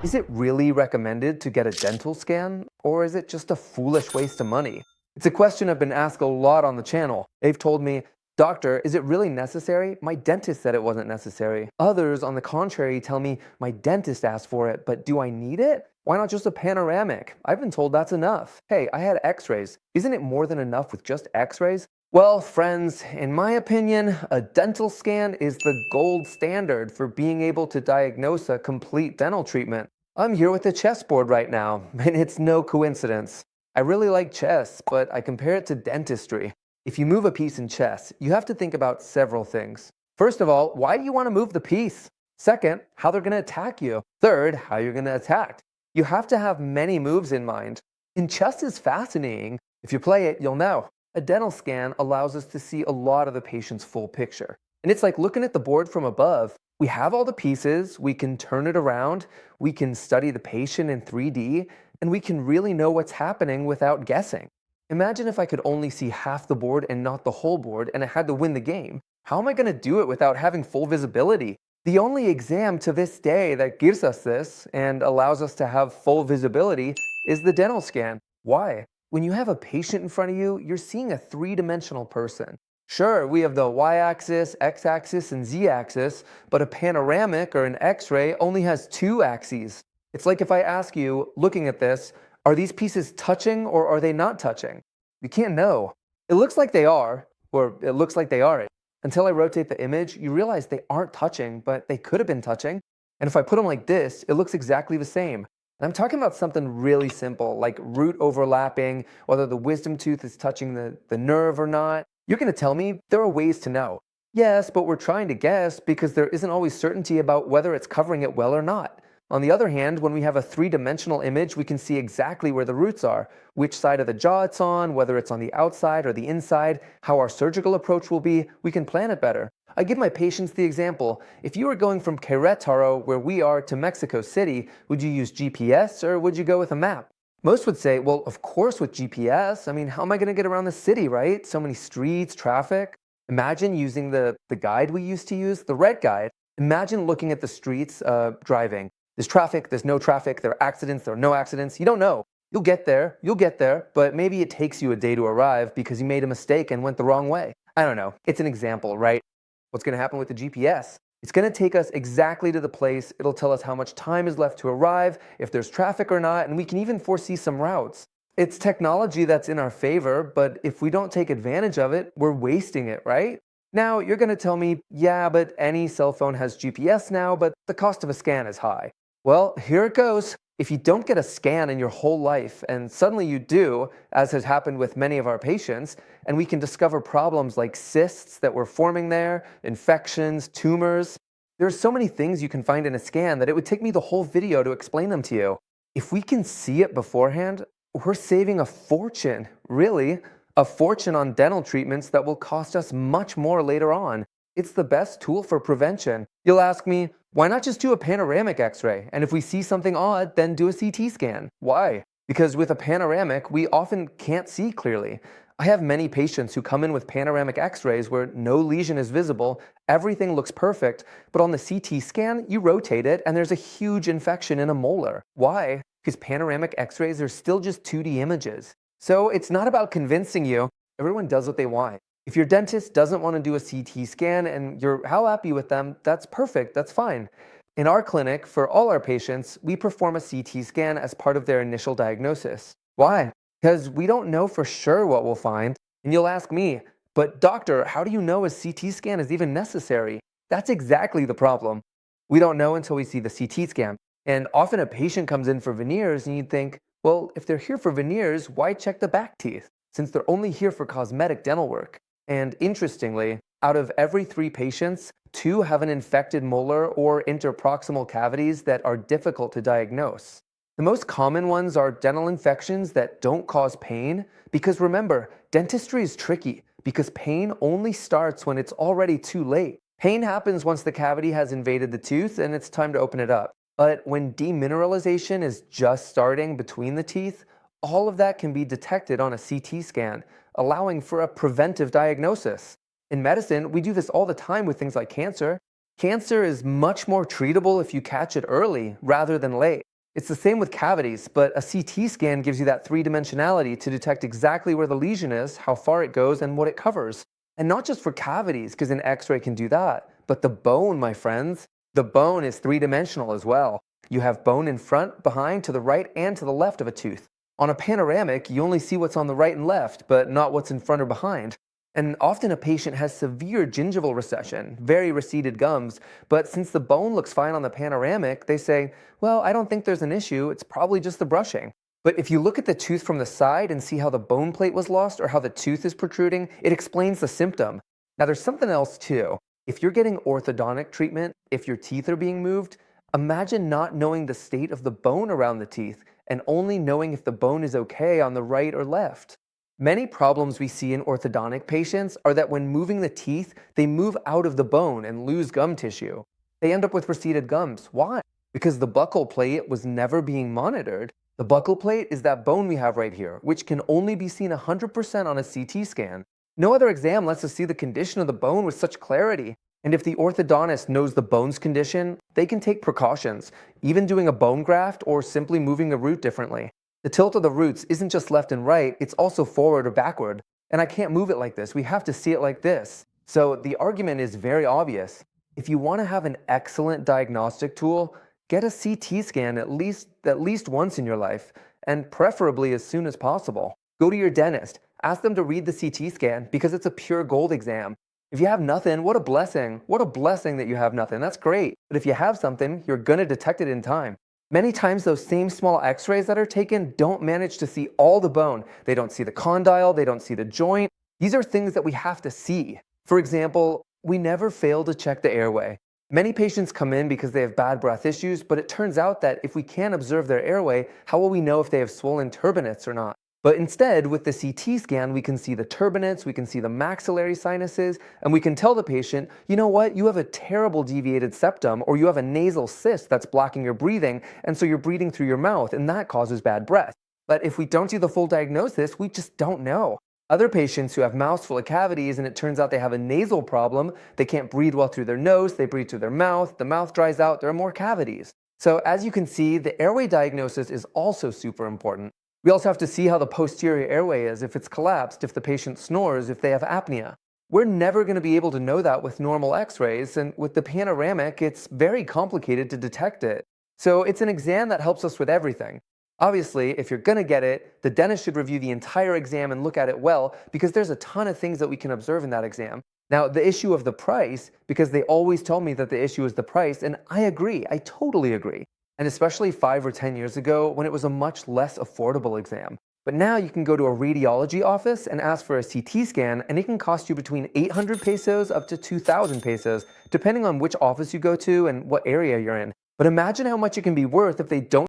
Is it really recommended to get a dental scan, or is it just a foolish waste of money? It's a question I've been asked a lot on the channel. They've told me, Doctor, is it really necessary? My dentist said it wasn't necessary. Others, on the contrary, tell me, my dentist asked for it, but do I need it? Why not just a panoramic? I've been told that's enough. Hey, I had x-rays. Isn't it more than enough with just x-rays? Well, friends, in my opinion, a dental scan is the gold standard for being able to diagnose a complete dental treatment. I'm here with a chessboard right now, and it's no coincidence. I really like chess, but I compare it to dentistry. If you move a piece in chess, you have to think about several things. First of all, why do you want to move the piece? Second, how they're going to attack you. Third, how you're going to attack. You have to have many moves in mind. And chess is fascinating. If you play it, you'll know. A dental scan allows us to see a lot of the patient's full picture. And it's like looking at the board from above. We have all the pieces, we can turn it around, we can study the patient in 3D, and we can really know what's happening without guessing. Imagine if I could only see half the board and not the whole board, and I had to win the game. How am I going to do it without having full visibility? The only exam to this day that gives us this and allows us to have full visibility is the dental scan. Why? When you have a patient in front of you, you're seeing a three-dimensional person. Sure, we have the y-axis, x-axis, and z-axis, but a panoramic or an x-ray only has two axes. It's like if I ask you, looking at this, are these pieces touching or are they not touching? You can't know. It looks like they are, or it looks like they aren't. Until I rotate the image, you realize they aren't touching, but they could have been touching. And if I put them like this, it looks exactly the same. And I'm talking about something really simple, like root overlapping, whether the wisdom tooth is touching the nerve or not. You're going to tell me there are ways to know. Yes, but we're trying to guess because there isn't always certainty about whether it's covering it well or not. On the other hand, when we have a three-dimensional image, we can see exactly where the roots are, which side of the jaw it's on, whether it's on the outside or the inside, how our surgical approach will be. We can plan it better. I give my patients the example. If you were going from Querétaro, where we are, to Mexico City, would you use GPS or would you go with a map? Most would say, well, of course with GPS. I mean, how am I going to get around the city, right? So many streets, traffic. Imagine using the guide we used to use, the red guide. Imagine looking at the streets driving. There's traffic, there's no traffic, there are accidents, there are no accidents. You don't know. You'll get there, but maybe it takes you a day to arrive because you made a mistake and went the wrong way. I don't know. It's an example, right? What's going to happen with the GPS? It's going to take us exactly to the place. It'll tell us how much time is left to arrive, if there's traffic or not, and we can even foresee some routes. It's technology that's in our favor, but if we don't take advantage of it, we're wasting it, right? Now, you're going to tell me, yeah, but any cell phone has GPS now, but the cost of a scan is high. Well, here it goes. If you don't get a scan in your whole life, and suddenly you do, as has happened with many of our patients, and we can discover problems like cysts that were forming there, infections, tumors. There's so many things you can find in a scan that it would take me the whole video to explain them to you. If we can see it beforehand, we're saving a fortune, really, a fortune on dental treatments that will cost us much more later on. It's the best tool for prevention. You'll ask me, why not just do a panoramic x-ray? And if we see something odd, then do a CT scan. Why? Because with a panoramic, we often can't see clearly. I have many patients who come in with panoramic x-rays where no lesion is visible, everything looks perfect, but on the CT scan, you rotate it and there's a huge infection in a molar. Why? Because panoramic x-rays are still just 2D images. So it's not about convincing you. Everyone does what they want. If your dentist doesn't want to do a CT scan and you're happy with them, that's perfect, that's fine. In our clinic, for all our patients, we perform a CT scan as part of their initial diagnosis. Why? Because we don't know for sure what we'll find. And you'll ask me, but doctor, how do you know a CT scan is even necessary? That's exactly the problem. We don't know until we see the CT scan. And often a patient comes in for veneers and you'd think, well, if they're here for veneers, why check the back teeth? Since they're only here for cosmetic dental work. And interestingly, out of every 3 patients, 2 have an infected molar or interproximal cavities that are difficult to diagnose. The most common ones are dental infections that don't cause pain, because remember, dentistry is tricky because pain only starts when it's already too late. Pain happens once the cavity has invaded the tooth and it's time to open it up. But when demineralization is just starting between the teeth, all of that can be detected on a CT scan, allowing for a preventive diagnosis. In medicine, we do this all the time with things like cancer. Cancer is much more treatable if you catch it early rather than late. It's the same with cavities, but a CT scan gives you that three-dimensionality to detect exactly where the lesion is, how far it goes, and what it covers. And not just for cavities, because an X-ray can do that, but the bone, my friends. The bone is three-dimensional as well. You have bone in front, behind, to the right, and to the left of a tooth. On a panoramic, you only see what's on the right and left, but not what's in front or behind. And often a patient has severe gingival recession, very receded gums, but since the bone looks fine on the panoramic, they say, well, I don't think there's an issue, it's probably just the brushing. But if you look at the tooth from the side and see how the bone plate was lost or how the tooth is protruding, it explains the symptom. Now there's something else too. If you're getting orthodontic treatment, if your teeth are being moved, imagine not knowing the state of the bone around the teeth and only knowing if the bone is okay on the right or left. Many problems we see in orthodontic patients are that when moving the teeth, they move out of the bone and lose gum tissue. They end up with receded gums. Why? Because the buccal plate was never being monitored. The buccal plate is that bone we have right here, which can only be seen 100% on a CT scan. No other exam lets us see the condition of the bone with such clarity. And if the orthodontist knows the bone's condition, they can take precautions, even doing a bone graft or simply moving the root differently. The tilt of the roots isn't just left and right, it's also forward or backward. And I can't move it like this, we have to see it like this. So the argument is very obvious. If you want to have an excellent diagnostic tool, get a CT scan at least once in your life, and preferably as soon as possible. Go to your dentist, ask them to read the CT scan because it's a pure gold exam. If you have nothing, what a blessing. What a blessing that you have nothing, that's great. But if you have something, you're gonna detect it in time. Many times those same small x-rays that are taken don't manage to see all the bone. They don't see the condyle, they don't see the joint. These are things that we have to see. For example, we never fail to check the airway. Many patients come in because they have bad breath issues, but it turns out that if we can't observe their airway, how will we know if they have swollen turbinates or not? But instead, with the CT scan, we can see the turbinates, we can see the maxillary sinuses, and we can tell the patient, you know what, you have a terrible deviated septum, or you have a nasal cyst that's blocking your breathing, and so you're breathing through your mouth, and that causes bad breath. But if we don't see the full diagnosis, we just don't know. Other patients who have mouths full of cavities and it turns out they have a nasal problem, they can't breathe well through their nose, they breathe through their mouth, the mouth dries out, there are more cavities. So as you can see, the airway diagnosis is also super important. We also have to see how the posterior airway is, if it's collapsed, if the patient snores, if they have apnea. We're never going to be able to know that with normal x-rays, and with the panoramic, it's very complicated to detect it. So it's an exam that helps us with everything. Obviously, if you're going to get it, the dentist should review the entire exam and look at it well, because there's a ton of things that we can observe in that exam. Now, the issue of the price, because they always tell me that the issue is the price, and I agree, I totally agree. And especially 5 or 10 years ago when it was a much less affordable exam. But now you can go to a radiology office and ask for a CT scan, and it can cost you between 800 pesos up to 2,000 pesos, depending on which office you go to and what area you're in. But imagine how much it can be worth if they don't